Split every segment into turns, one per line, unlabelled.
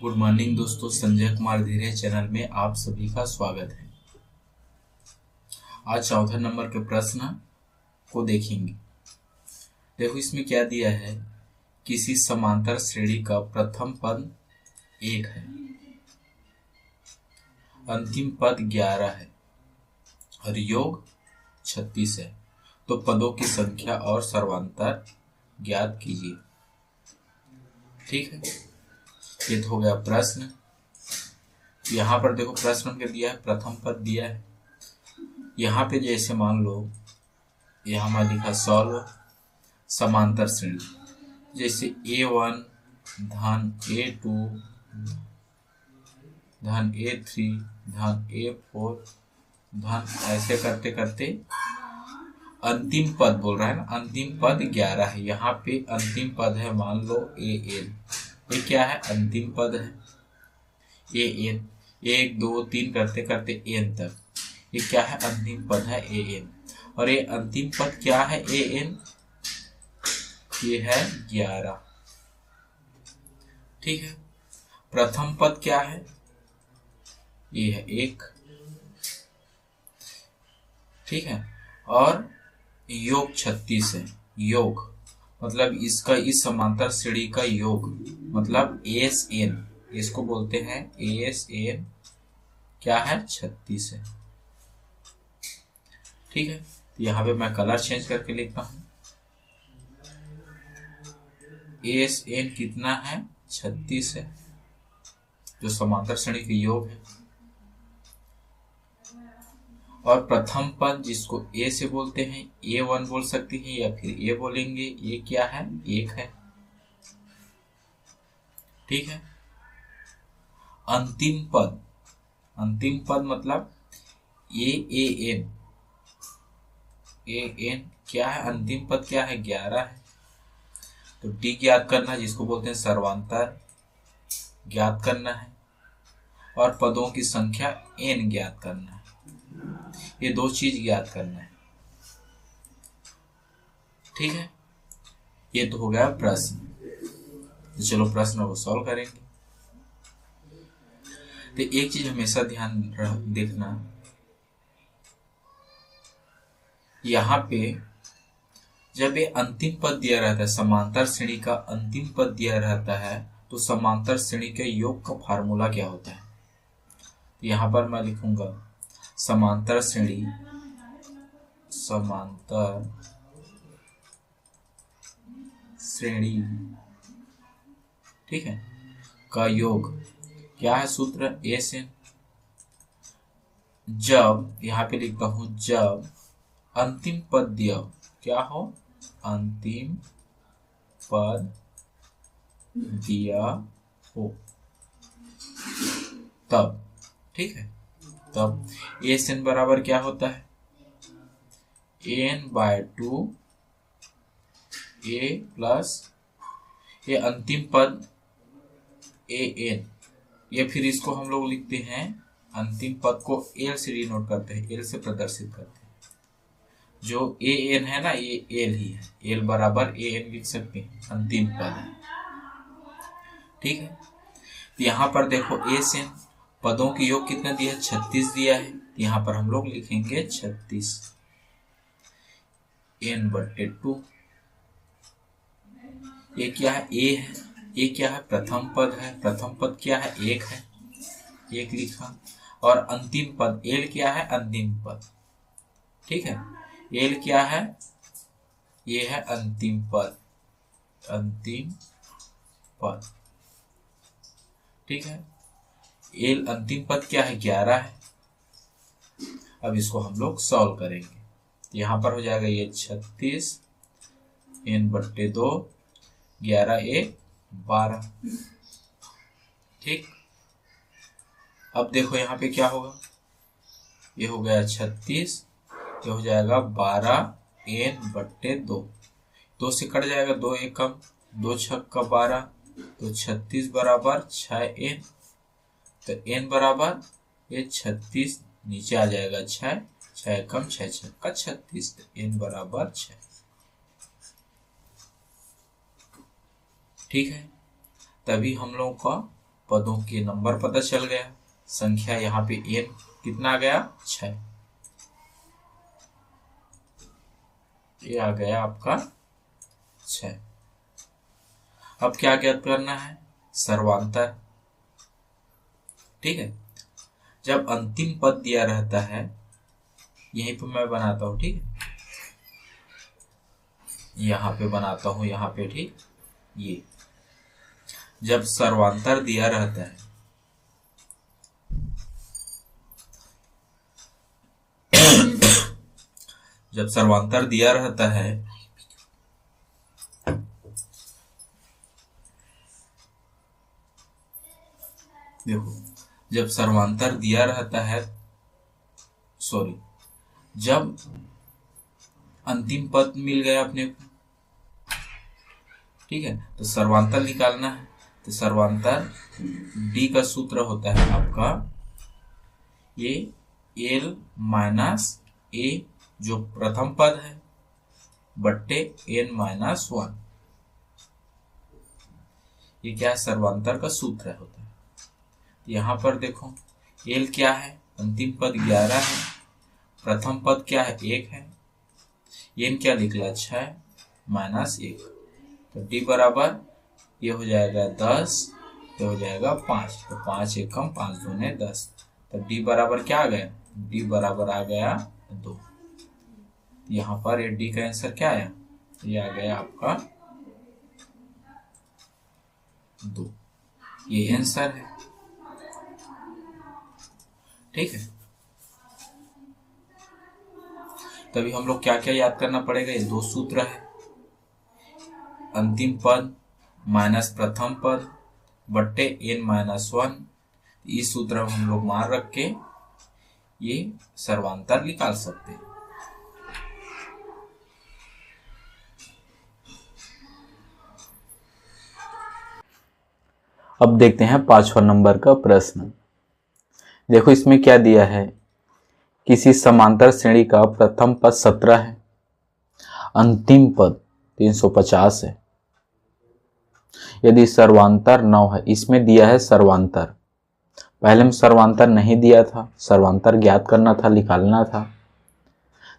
Good morning दोस्तों, संजय कुमार धीरे channel में आप सभी का स्वागत है। आज चौथा नंबर के प्रश्न को देखेंगे। देखो इसमें क्या दिया है, किसी समांतर श्रेणी का प्रथम पद 1 है, अंतिम पद 11 है और योग 36 है, तो पदों की संख्या और सर्वांतर ज्ञात कीजिए। ठीक है, ये तो हो गया प्रश्न। यहाँ पर देखो प्रश्न में दिया है, प्रथम पद दिया है। यहाँ पे जैसे मान लो यहाँ मैं लिखा सॉल्व समांतर श्रेणी, जैसे A1 धन A2 धन A3 धन A4 धन ऐसे करते करते अंतिम पद बोल रहा है ना, अंतिम पद 11 है। यहाँ पे अंतिम पद है, मान लो AN, ये क्या है, अंतिम पद है AN। 1 2 3 करते करते N तक, ये क्या है, अंतिम पद है AN। और ये अंतिम पद क्या है AN, ये है 11। ठीक है, प्रथम पद क्या है, ये है 1। ठीक है, और योग 36 है। योग मतलब इसका, इस समांतर श्रेणी का योग मतलब ASN, इसको बोलते हैं ASN, क्या है, 36 है। ठीक है, तो यहाँ पे मैं कलर चेंज करके लिखता हूं, ASN कितना है, 36 है, जो समांतर श्रेणी का योग है। और प्रथम पद जिसको A से बोलते हैं, A1 बोल सकते हैं या फिर A बोलेंगे, ये क्या है, 1 है। ठीक है, अंतिम पद, अंतिम पद मतलब AN, AN क्या है, अंतिम पद क्या है, 11 है। तो D ज्ञात करना, जिसको बोलते हैं सर्वांतर ज्ञात करना है, और पदों की संख्या N ज्ञात करना है। ये दो चीज ज्ञात करना है। ठीक है, ये तो हो गया प्रश्न। तो चलो प्रश्न को सॉल्व करेंगे। तो एक चीज हमेशा ध्यान देखना, यहाँ पे जब ये अंतिम पद दिया रहता है, समांतर श्रेणी का अंतिम पद दिया रहता है, तो समांतर श्रेणी के योग का फार्मूला क्या होता है। तो यहाँ पर मैं लिखूंगा समांतर श्रेणी, समांतर श्रेणी, ठीक है, का योग क्या है, सूत्र ASN। जब यहाँ पे लिखता हूं, जब अंतिम पद दिया क्या हो, अंतिम पद दिया हो तब। ठीक है, तब ASN बराबर क्या होता है, N/2 A प्लस ये अंतिम पद AN, ये फिर इसको हम लोग लिखते हैं, अंतिम पद को L से डिनोट करते हैं, L से प्रदर्शित करते हैं। जो AN है ना, ये L ही है, L बराबर AN लिख सकते हैं, अंतिम पद है। ठीक है, तो यहाँ पर देखो ASN पदों की योग कितना दिया है, 36 दिया है। यहाँ पर हम लोग लिखेंगे 36 N/2। ये क्या है, A है, ये क्या है, प्रथम पद है, प्रथम पद क्या है, 1 है, 1 लिखा। और अंतिम पद L क्या है, अंतिम पद। ठीक है, L क्या है, ये है अंतिम पद, अंतिम पद। ठीक है, L अंतिम पद क्या है, 11 है। अब इसको हम लोग सॉल्व करेंगे। यहाँ पर हो जाएगा ये 36 N/2, 11 1 12। ठीक, अब देखो यहाँ पे क्या होगा, ये हो गया 36, ये हो जाएगा 12 N/2, 2 से कट जाएगा, 2 1 कम, 2 6 12, तो 36 बराबर 6N। तो N बराबर ये 36 नीचे आ जाएगा 6, 6 कम 6 6 का 36, तो N बराबर 6। ठीक है, तभी हम लोगों का पदों के नंबर पता चल गया। संख्या यहाँ पे n कितना आ गया 6, ये आ गया आपका 6। अब क्या ज्ञात करना है, सर्वांतर। ठीक है, जब अंतिम पद दिया रहता है, यहीं पे मैं बनाता हूं, ठीक है, यहाँ पे बनाता हूं, यहाँ पे, ठीक, ये जब सर्वांतर दिया रहता है, जब सर्वांतर दिया रहता है, देखो, जब सर्वांतर दिया रहता है, सॉरी, जब अंतिम पद मिल गया अपने को, ठीक है, तो सर्वांतर निकालना है। तो सर्वांतर डी का सूत्र होता है आपका ये एल माइनस ए, जो प्रथम पद है, बट्टे एन माइनस 1। ये क्या है, सर्वांतर का सूत्र होता है। यहां पर देखो, एल क्या है, अंतिम पद 11 है, प्रथम पद क्या है 1 है, एन क्या निकला 6 माइनस 1, तो डी बराबर ये हो जाएगा 10, ये हो जाएगा 5, तो 5 एकम 5 दूने 10, तो डी बराबर क्या आ गया, डी बराबर आ गया 2। यहाँ पर ये डी का आंसर क्या आया, ये आ गया आपका 2, ये आंसर है। ठीक है, तभी हम लोग क्या क्या याद करना पड़ेगा, ये 2 सूत्र है, अंतिम पद माइनस प्रथम पद बट्टे एन माइनस 1। इस सूत्र में हम लोग मान रख के ये सर्वांतर निकाल सकते हैं।
अब देखते हैं 5वां नंबर का प्रश्न। देखो इसमें क्या दिया है, किसी समांतर श्रेणी का प्रथम पद 17 है, अंतिम पद 350 है, यदि सर्वांतर 9 है। इसमें दिया है सर्वांतर, पहले में सर्वांतर नहीं दिया था, सर्वांतर ज्ञात करना था, निकालना था।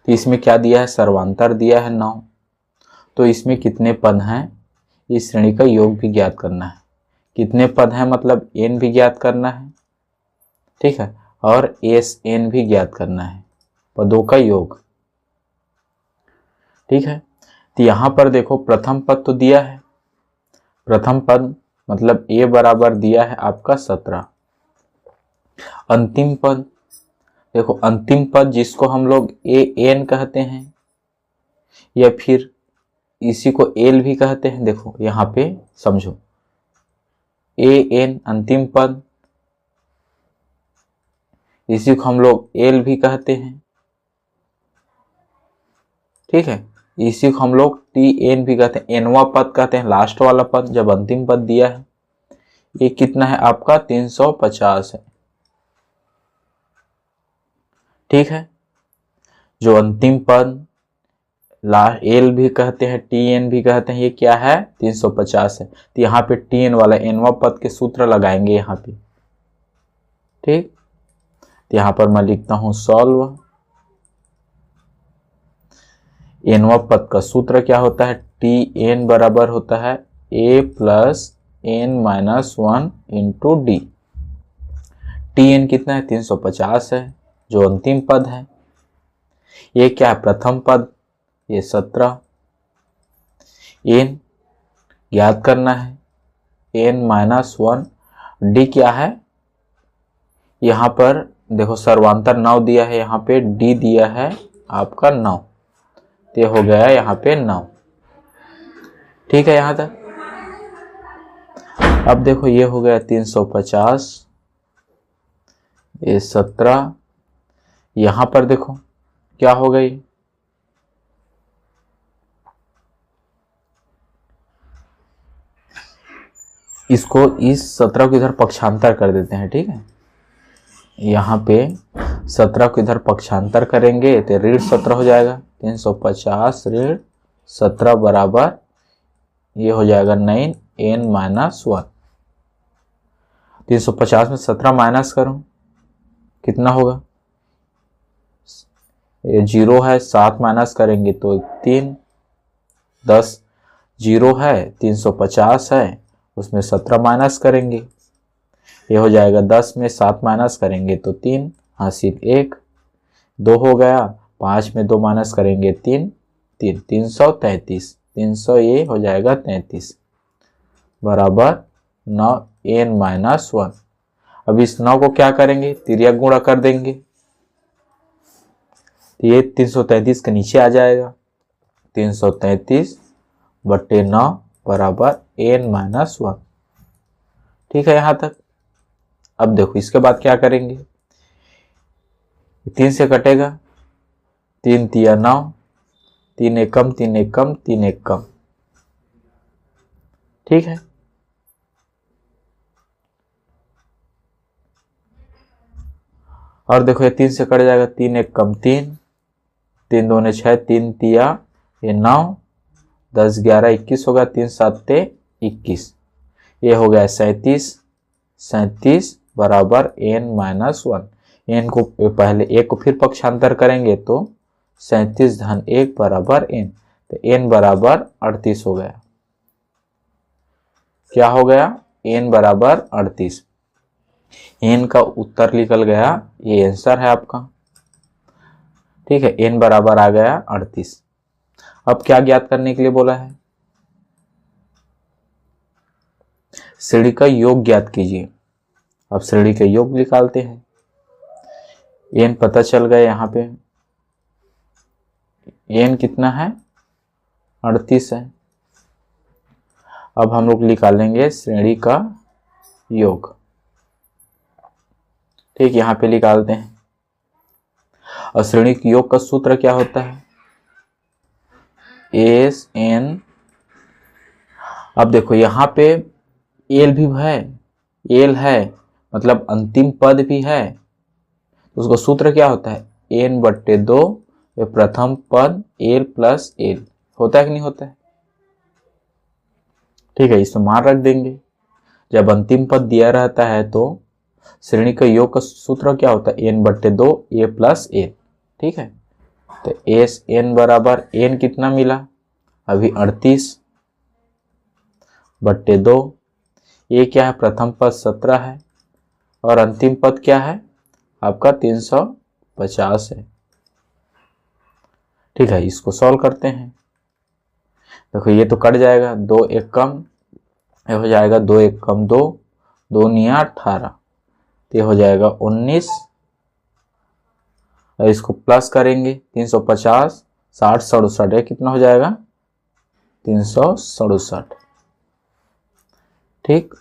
तो इसमें क्या दिया है, सर्वांतर दिया है 9, तो इसमें कितने पद हैं, इस श्रेणी का योग भी ज्ञात करना है। कितने पद हैं मतलब n भी ज्ञात करना है, ठीक है, और एस एन भी ज्ञात करना है, पदों का योग। ठीक है, तो यहां पर देखो प्रथम पद तो दिया है, प्रथम पद मतलब a बराबर दिया है आपका 17। अंतिम पद देखो, अंतिम पद जिसको हम लोग ए एन कहते हैं या फिर इसी को एल भी कहते हैं। देखो यहाँ पे समझो, ए एन अंतिम पद, इसी को हम लोग एल भी कहते हैं, ठीक है, इसी को हम लोग टी एन भी कहते हैं, एनवा पद कहते हैं, लास्ट वाला पद जब अंतिम पद दिया है। ये कितना है आपका 350 है, ठीक है, जो अंतिम पद एल भी कहते हैं, टी एन भी कहते हैं, ये क्या है 350 है। तो यहाँ पे टी एन वाला एनवा पद के सूत्र लगाएंगे यहाँ पे, ठीक। तो यहाँ पर मैं लिखता हूं सॉल्व, एनवा पद का सूत्र क्या होता है, टी एन बराबर होता है a plus n minus 1 into d. T n कितना है 350 है, जो अंतिम पद है। ये क्या है प्रथम पद, ये 17। एन ज्ञात करना है, एन माइनस 1, डी क्या है, यहाँ पर देखो सर्वांतर 9 दिया है, यहाँ पे डी दिया है आपका 9, तो ये हो गया यहाँ पे 9। ठीक है यहाँ तक। अब देखो ये हो गया 350, ये 17, यहाँ पर देखो क्या हो गई, इसको इस 17 को इधर पक्षांतर कर देते हैं, ठीक है। यहाँ पे 17 को इधर पक्षांतर करेंगे तो ऋण 17 हो जाएगा, 350 ऋण 17 बराबर ये हो जाएगा 9 n माइनस 1। 350 में 17 माइनस करूं, कितना होगा? ये 0 है, 7 माइनस करेंगे तो 3, 10, 0 है, 350 है, उसमें 17 माइनस करेंगे, ये हो जाएगा 10 में 7 माइनस करेंगे तो 3, हासिल 1, 2 हो गया, 5 में 2 माइनस करेंगे 3, 333, 300 ये हो जाएगा 33 बराबर 9 n-1। अब इस 9 को क्या करेंगे? तिर्यक गुणा कर देंगे, तो ये 333 के नीचे आ जाएगा, 333/9 बराबर n-1। ठीक है यहां तक। अब देखो इसके बाद क्या करेंगे, 3 से कटेगा, 3 तिया 9, 3 एक कम, 3 एक कम, 3 एक कम। ठीक है, और देखो ये 3 से कट जाएगा, 3 एक कम 3, 3 दूने 6, 3 तिया ये 9, 10 11 21 होगा, 3 7 21, ये हो गया 37 बराबर n-1। n को पहले एक को फिर पक्षांतर करेंगे तो 37-1 बराबर n, तो n बराबर 38 हो गया। क्या हो गया? n बराबर 38। n का उत्तर निकल गया, ये आंसर है आपका। ठीक है, n बराबर आ गया 38। अब क्या ज्ञात करने के लिए बोला है? श्रेणी का योग ज्ञात कीजिए। अब श्रेणी के योग निकालते हैं। n पता चल गया, यहाँ पे n कितना है? 38 है। अब हम लोग निकालेंगे श्रेणी का योग। ठीक, यहाँ पे निकालते हैं। और श्रेणी के योग का सूत्र क्या होता है? S N. अब देखो यहाँ पे एल भी है, एल है मतलब अंतिम पद भी है, तो उसका सूत्र क्या होता है? n/2 ये प्रथम पद एल प्लस एल। होता है कि नहीं होता है? ठीक है, इसमें मान रख देंगे। जब अंतिम पद दिया रहता है तो श्रेणी का योग का सूत्र क्या होता है? n/2 a plus L. ठीक है, तो एस एन बराबर n कितना मिला अभी? 38/2। ये क्या है? प्रथम पद 17 है और अंतिम पद क्या है आपका? 350 है। ठीक है, इसको सॉल्व करते हैं। देखो ये तो कट जाएगा, 2 एक कम, ये हो जाएगा 2 एक कम 2, 2 निया 18, तो ये हो जाएगा 19। और इसको प्लस करेंगे, 350 60 67, ये कितना हो जाएगा? 367। ठीक,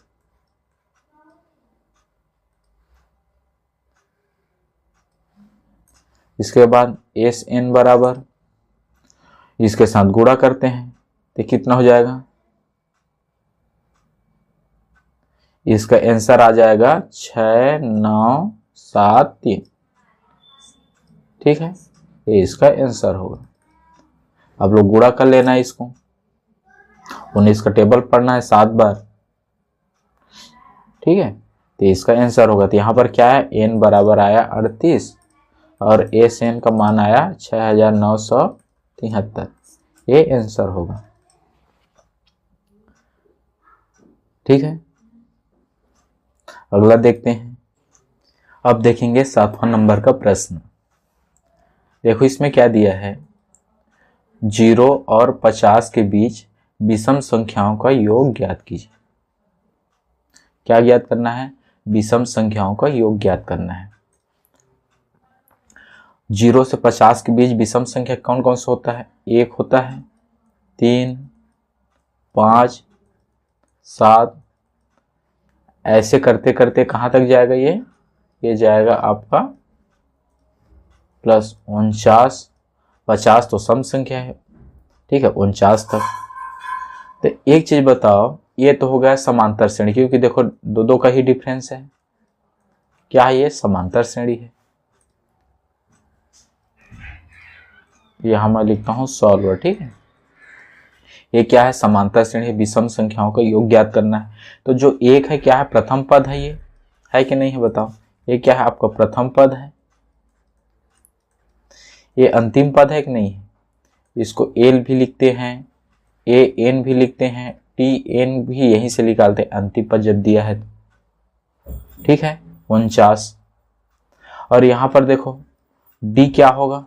इसके बाद एस एन बराबर इसके साथ गुणा करते हैं तो कितना हो जाएगा? इसका आंसर आ जाएगा 6973। ठीक है, ये इसका आंसर होगा। अब लोग गुणा कर लेना है इसको, 19 का टेबल पढ़ना है 7 बार। ठीक है, तो इसका आंसर होगा, तो यहाँ पर क्या है? n बराबर आया 38 और एस एन का मान आया 6973। ये आंसर होगा। ठीक है, अगला देखते हैं। अब देखेंगे 7वां नंबर का प्रश्न। देखो इसमें क्या दिया है? 0 और 50 के बीच विषम संख्याओं का योग ज्ञात कीजिए। क्या ज्ञात करना है? विषम संख्याओं का योग ज्ञात करना है। 0 से 50 के बीच विषम संख्या कौन कौन सा होता है? 1 होता है, 3, 5, 7, ऐसे करते करते कहाँ तक जाएगा? ये जाएगा आपका +49। 50 तो सम संख्या है। ठीक है, 49 तक। तो एक चीज बताओ, ये तो हो गया समांतर श्रेणी, क्योंकि देखो दो का ही डिफरेंस है। क्या है? ये समांतर श्रेणी है। यहां मैं लिखता हूं सॉल्वर। ठीक है, ये क्या है? समांतर श्रेणी है, विषम संख्याओं का योग ज्ञात करना है। तो जो 1 है क्या है? प्रथम पद है ये, है कि नहीं है बताओ। ये क्या है आपका प्रथम पद है, ये अंतिम पद है कि नहीं है। इसको एल भी लिखते हैं, ए एन भी लिखते हैं, टी एन भी यहीं से निकालते हैं अंतिम पद जब दिया है। ठीक है 49। और यहां पर देखो डी क्या होगा,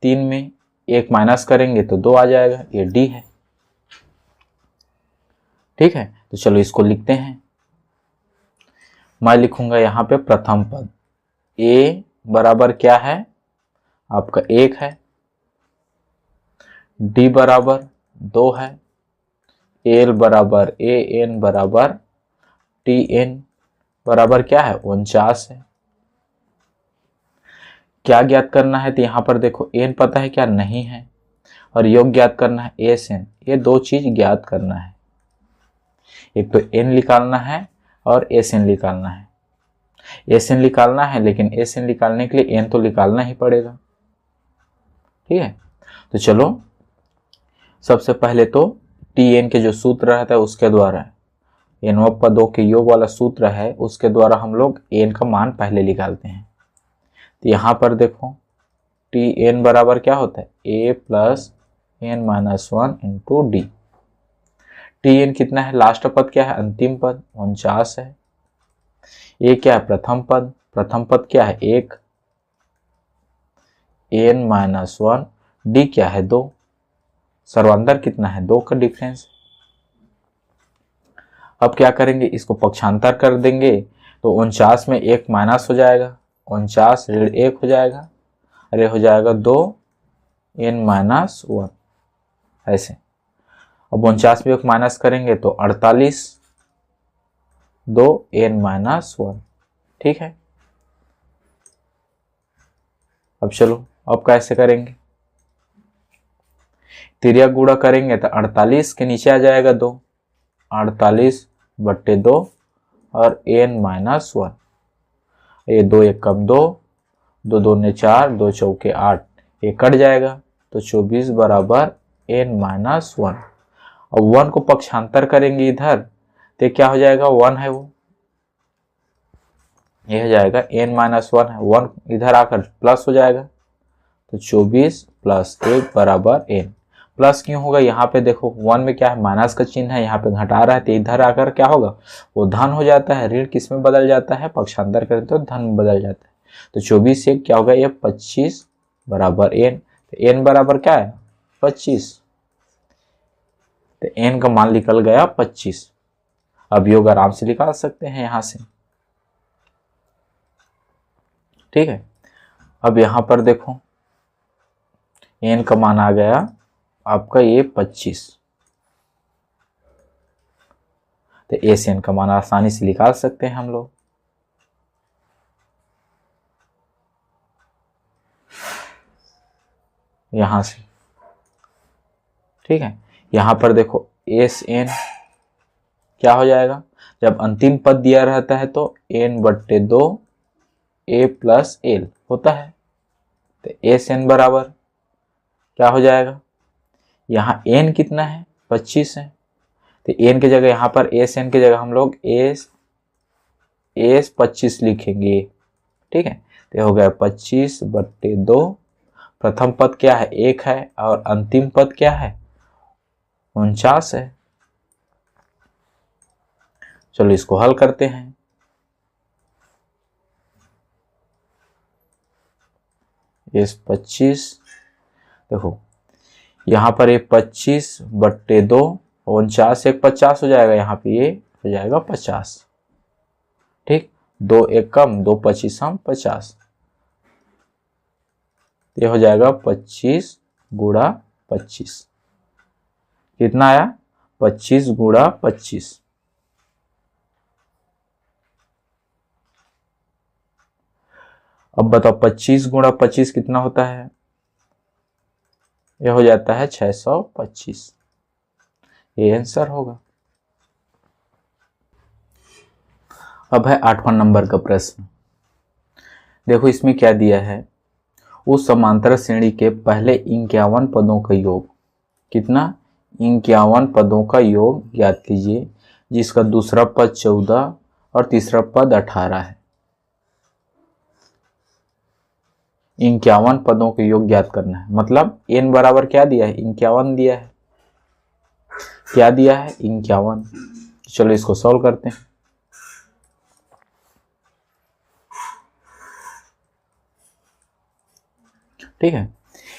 3 में 1 माइनस करेंगे तो 2 आ जाएगा, ये डी है। ठीक है तो चलो इसको लिखते हैं। मैं लिखूंगा यहां पे प्रथम पद ए बराबर क्या है आपका 1 है, डी बराबर 2 है, एल बराबर ए एन बराबर टी एन बराबर क्या है 49 है। क्या ज्ञात करना है, तो यहां पर देखो एन पता है क्या नहीं है, और योग ज्ञात करना है एस एन। ये दो चीज ज्ञात करना है, एक तो एन निकालना है और एस एन निकालना है। एस एन निकालना है लेकिन एस एन निकालने के लिए एन तो निकालना ही पड़ेगा। ठीक है तो चलो सबसे पहले तो टी एन के जो सूत्र रहता है उसके द्वारा, एन पदों के योग वाला सूत्र है उसके द्वारा हम लोग एन का मान पहले निकालते हैं। तो यहां पर देखो टी एन बराबर क्या होता है a plus n minus 1 into d. T n कितना है, लास्ट पद क्या है अंतिम पद 49 है। ए क्या है प्रथम पद, प्रथम पद क्या है 1, एन माइनस 1, डी क्या है 2, सर्वांतर कितना है 2 का डिफरेंस। अब क्या करेंगे, इसको पक्षांतर कर देंगे तो 49 में 1 माइनस हो जाएगा, 49 ऋण 1 हो जाएगा, अरे हो जाएगा 2 एन माइनस 1 ऐसे। अब 49 में 1 माइनस करेंगे तो 48 2 एन माइनस 1। ठीक है अब चलो अब कैसे करेंगे, तिर्यक गुणा करेंगे तो 48 के नीचे आ जाएगा 2, 48/2 और एन माइनस 1। ये 2 1 कम 2, 2 2 ने 4, 2 चौके 8, ये कट जाएगा तो 24 बराबर एन माइनस 1। अब 1 को पक्षांतर करेंगे इधर तो क्या हो जाएगा 1 है वो, ये हो जाएगा एन माइनस 1 है, 1 इधर आकर प्लस हो जाएगा तो 24 प्लस 1 बराबर एन। प्लस क्यों होगा, यहाँ पे देखो 1 में क्या है माइनस का चिन्ह है, यहाँ पे घटा रहा है तो इधर आकर क्या होगा वो धन हो जाता है। ऋण किस में बदल जाता है, पक्षांतर करें तो धन में बदल जाता है। तो 24 से क्या होगा ये 25 बराबर एन। तो एन बराबर क्या है 25, तो एन का मान निकल गया 25। अब योग आराम से निकाल सकते हैं यहां से। ठीक है अब यहां पर देखो एन का मान आ गया आपका ये 25, तो एस एन का मान आसानी से निकाल सकते हैं हम लोग। यहां से ठीक है यहां पर देखो एस एन क्या हो जाएगा, जब अंतिम पद दिया रहता है तो n/2 ए प्लस एल होता है, तो एस एन बराबर क्या हो जाएगा, यहाँ n कितना है 25 है, तो n की जगह यहाँ पर एस एन की जगह हम लोग एस 25 लिखेंगे। ठीक है तो हो गया 25/2, प्रथम पद क्या है 1 है और अंतिम पद क्या है 49 है। चलो इसको हल करते हैं। इस 25 देखो यहाँ पर ये 25/2 49 1 50 हो जाएगा, यहाँ पे ये हो जाएगा 50। ठीक 2 1 कम 2 25 हम 50, ये हो जाएगा 25 गुणा 25। कितना आया 25 गुणा 25। अब बताओ 25 गुणा 25 कितना होता है, यह हो जाता है 625। ये आंसर होगा। अब है 8वां नंबर का प्रश्न। देखो इसमें क्या दिया है, उस समांतर श्रेणी के पहले 51 पदों का योग, कितना 51 पदों का योग ज्ञात कीजिए जिसका दूसरा पद 14 और तीसरा पद 18 है। 51 पदों के योग ज्ञात करना है। मतलब n बराबर क्या दिया है, 51 दिया है। क्या दिया है, 51। चलो इसको सॉल्व करते हैं। ठीक है,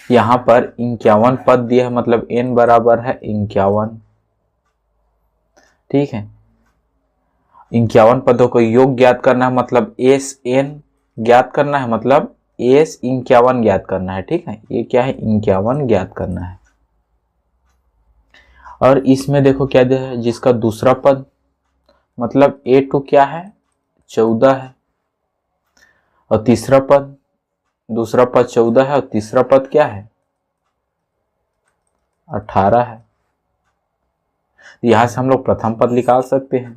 यहां पर 51 पद दिया है, मतलब n बराबर है 51। ठीक है, 51 पदों को योग ज्ञात करना है, मतलब एस एन ज्ञात करना है, मतलब एस 51 ज्ञात करना है। ठीक है, ये क्या है, 51 ज्ञात करना है। और इसमें देखो क्या दिया है, जिसका दूसरा पद मतलब A2 क्या है, 14 है, और तीसरा पद, दूसरा पद 14 है और तीसरा पद क्या है, 18 है। यहां से हम लोग प्रथम पद निकाल सकते हैं।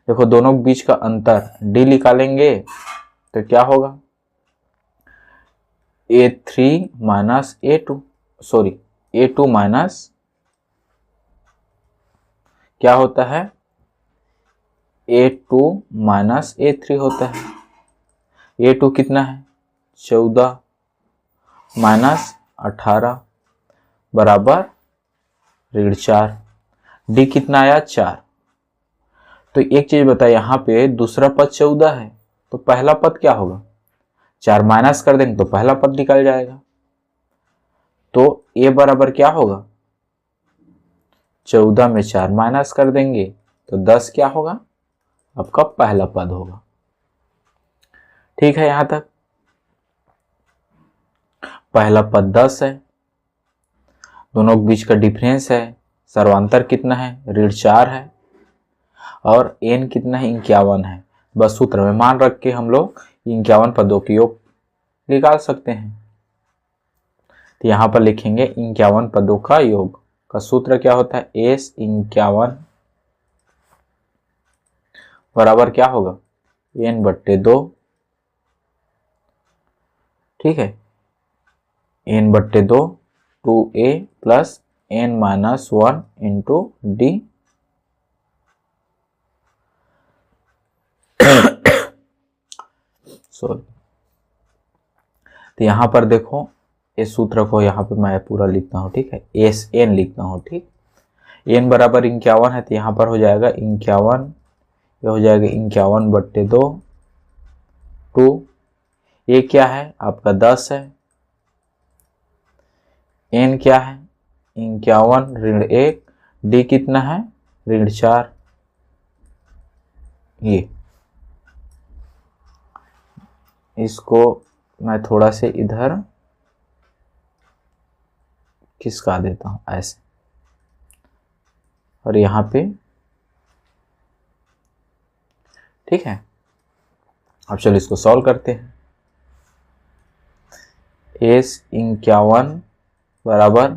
देखो दोनों के बीच का अंतर D निकालेंगे तो क्या होगा, A3 minus A2, sorry A2 minus क्या होता है, A2 माइनस A3 होता है। A2 कितना है, 14 माइनस 18 बराबर ऋण 4। D कितना आया, 4। तो एक चीज बताए, यहां पे दूसरा पद 14 है तो पहला पद क्या होगा, 4 माइनस कर देंगे तो पहला पद निकल जाएगा। तो A बराबर क्या होगा, 14 में 4 माइनस कर देंगे तो 10 क्या होगा, आपका पहला पद होगा। ठीक है, यहां तक पहला पद 10 है, दोनों के बीच का डिफरेंस है, सर्वांतर कितना है, ऋण 4 है, और n कितना है, 51 है। बस सूत्र में मान रख के हम लोग 51 पदों के योग निकाल सकते हैं। तो यहां पर लिखेंगे 51 पदों का योग का सूत्र क्या होता है, S 51 बराबर क्या होगा, n/2। ठीक है, n/2 2a plus n-1 into D. Sorry, तो यहां पर देखो इस सूत्र को यहाँ पे मैं पूरा लिखता हूँ। ठीक है, एस एन लिखता हूँ। ठीक, एन बराबर 51 है तो यहाँ पर हो जाएगा 51, ये हो जाएगा 51/2 टू, ये क्या है आपका 10 है, एन क्या है 51-1, डी कितना है ऋण 4। ये इसको मैं थोड़ा से इधर खिसका देता हूं ऐसे, और यहां पे ठीक है। अब चलो इसको सॉल्व करते हैं। S 51 बराबर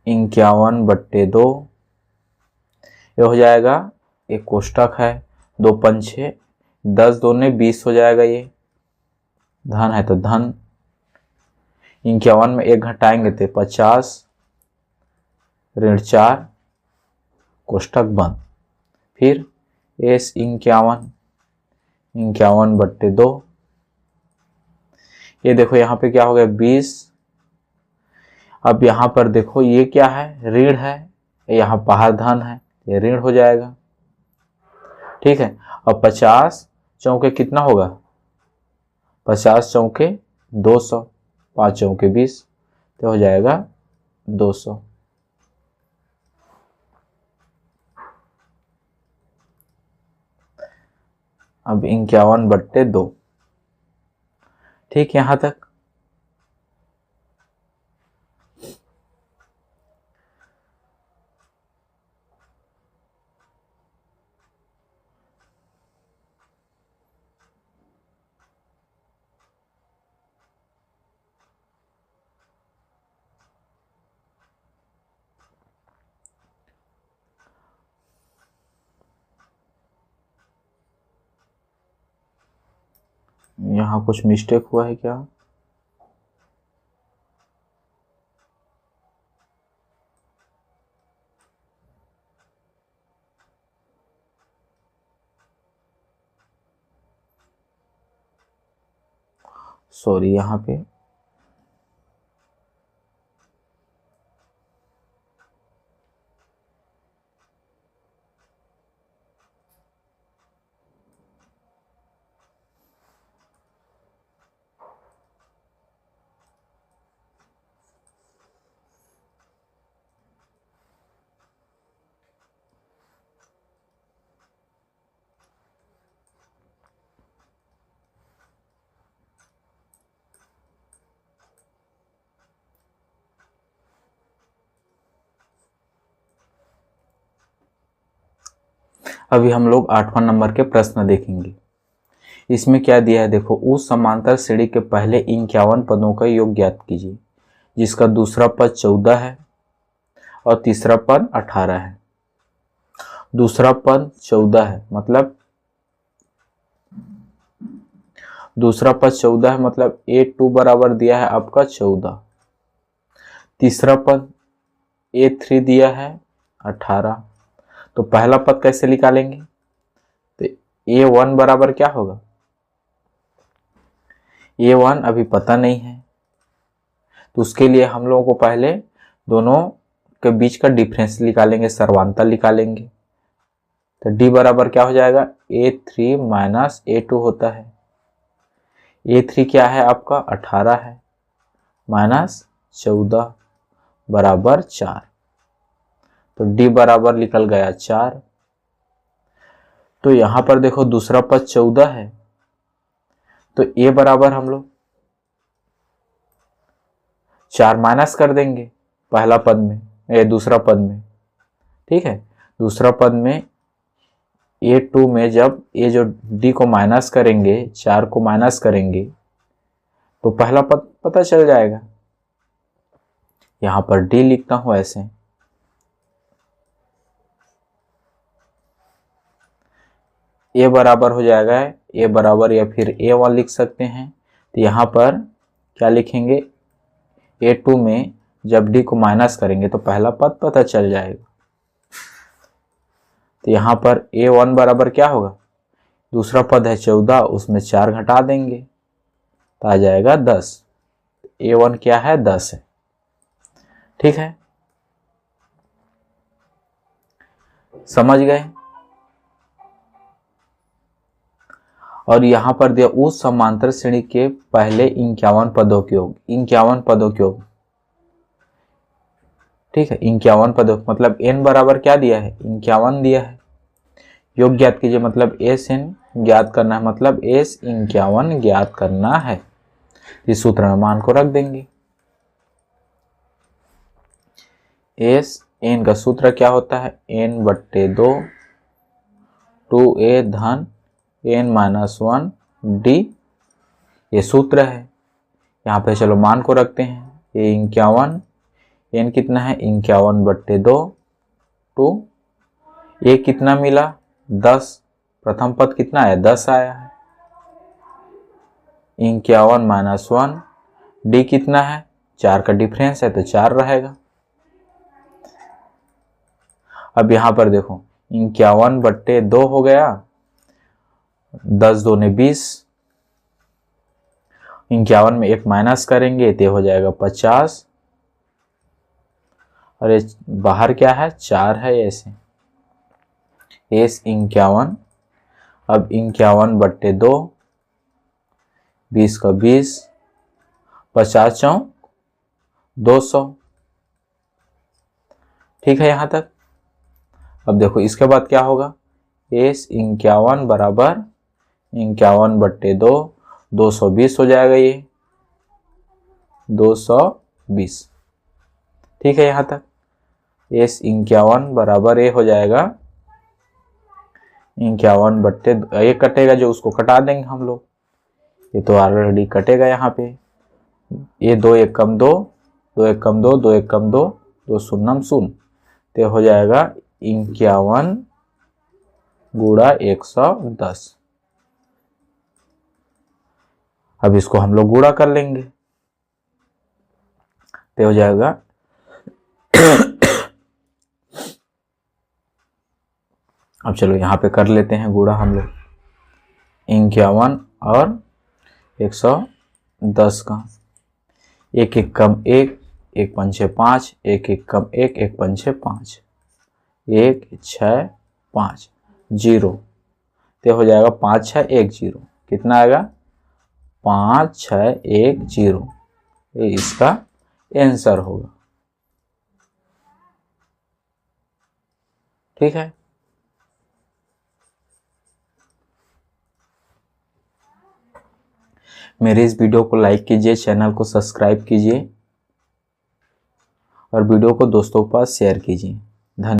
51/2, ये हो जाएगा, एक कोष्टक है, 2×5 10 दूने 20 हो जाएगा, ये धन है तो धन, 51 में 1 घटाएंगे तो 50, ऋण 4 कोष्टक बंद। फिर S 51/2, ये देखो यहाँ पे क्या हो गया 20। अब यहाँ पर देखो ये क्या है, ऋण है, यहाँ बाहर धन है, ये ऋण हो जाएगा। ठीक है, अब 50 चौके कितना होगा, 50 चौके 200, 5 चौके 20, तो हो जाएगा 200। अब 51/2। ठीक, यहां तक यहाँ कुछ मिस्टेक हुआ है क्या, सॉरी यहाँ पे अभी हम लोग 8वां नंबर के प्रश्न देखेंगे। इसमें क्या दिया है देखो, उस समांतर श्रेणी के पहले 51 पदों का योग ज्ञात कीजिए जिसका दूसरा पद 14 है और तीसरा पद 18 है। दूसरा पद 14 है मतलब A2 बराबर दिया है आपका 14। तीसरा पद A3 दिया है 18। तो पहला पद कैसे निकालेंगे? तो A1 बराबर क्या होगा? A1 अभी पता नहीं है, तो उसके लिए हम लोगों को पहले दोनों के बीच का डिफरेंस निकालेंगे, सर्वांतर निकालेंगे। तो D बराबर क्या हो जाएगा? A3 माइनस A2 होता है। A3 क्या है आपका? 18 है, माइनस 14 बराबर 4। तो D बराबर निकल गया 4। तो यहां पर देखो दूसरा पद 14 है, तो A बराबर हम लोग 4 माइनस कर देंगे पहला पद में, दूसरा पद में। ठीक है, दूसरा पद में A2 में जब ये जो D को माइनस करेंगे, 4 को माइनस करेंगे, तो पहला पद पता चल जाएगा। यहां पर D लिखता हूं ऐसे। A बराबर हो जाएगा, A बराबर या फिर A1 लिख सकते हैं। तो यहां पर क्या लिखेंगे? A2 में जब D को माइनस करेंगे तो पहला पद पता चल जाएगा। तो यहां पर A1 बराबर क्या होगा? दूसरा पद है 14, उसमें 4 घटा देंगे तो आ जाएगा 10। A1 क्या है? 10 है। ठीक है, समझ गए? और यहां पर दिया उस समांतर श्रेणी के पहले 51 पदों के योग। 51 पदों के योग, ठीक है, 51 पदों मतलब n बराबर क्या दिया है? 51 दिया है। योग ज्ञात कीजिए मतलब SN ज्ञात करना है, मतलब S 51 ज्ञात करना है। इस सूत्र में मान को रख देंगे। S n का सूत्र क्या होता है? n/2 2a धन n-1 d, ये सूत्र है। यहाँ पे चलो मान को रखते हैं। ये 51, n कितना है? 51/2 टू ये कितना मिला? 10। प्रथम पद कितना आया? 10 आया है। 51-1 d कितना है? 4 का डिफरेंस है तो 4 रहेगा। अब यहां पर देखो 51/2 हो गया, 10 दूने 20, 51 में 1 माइनस करेंगे तो हो जाएगा 50। और ये बाहर क्या है? 4 है ऐसे। S 51, अब 51/2, 20 का 20, 50 चौक 200। ठीक है यहां तक। अब देखो इसके बाद क्या होगा? S 51 बराबर 51/2, 220 हो जाएगा, ये 220। ठीक है यहां तक। S 51 बराबर ये हो जाएगा 51/2, ये कटेगा जो उसको कटा देंगे हम लोग, ये तो ऑलरेडी कटेगा यहाँ पे। ये 2 1 कम 2, 2 1 कम 2, 2 1 कम 2, 2 शून्यम शून्य, तो हो जाएगा 51 गुणा 110। अब इसको हम लोग गुणा कर लेंगे तो हो जाएगा अब चलो यहाँ पे कर लेते हैं गुणा हम लोग। 51 और 10 का, एक एक कम एक, एक पंचे 5, एक एक कम एक, एक पंचे 5, 1 6 5 0, तो हो जाएगा 5 6 1 0। कितना आएगा? 5 6 1 0। ये इसका आंसर होगा। ठीक है, मेरे इस वीडियो को लाइक कीजिए, चैनल को सब्सक्राइब कीजिए और वीडियो को दोस्तों के पास शेयर कीजिए। धन्यवाद।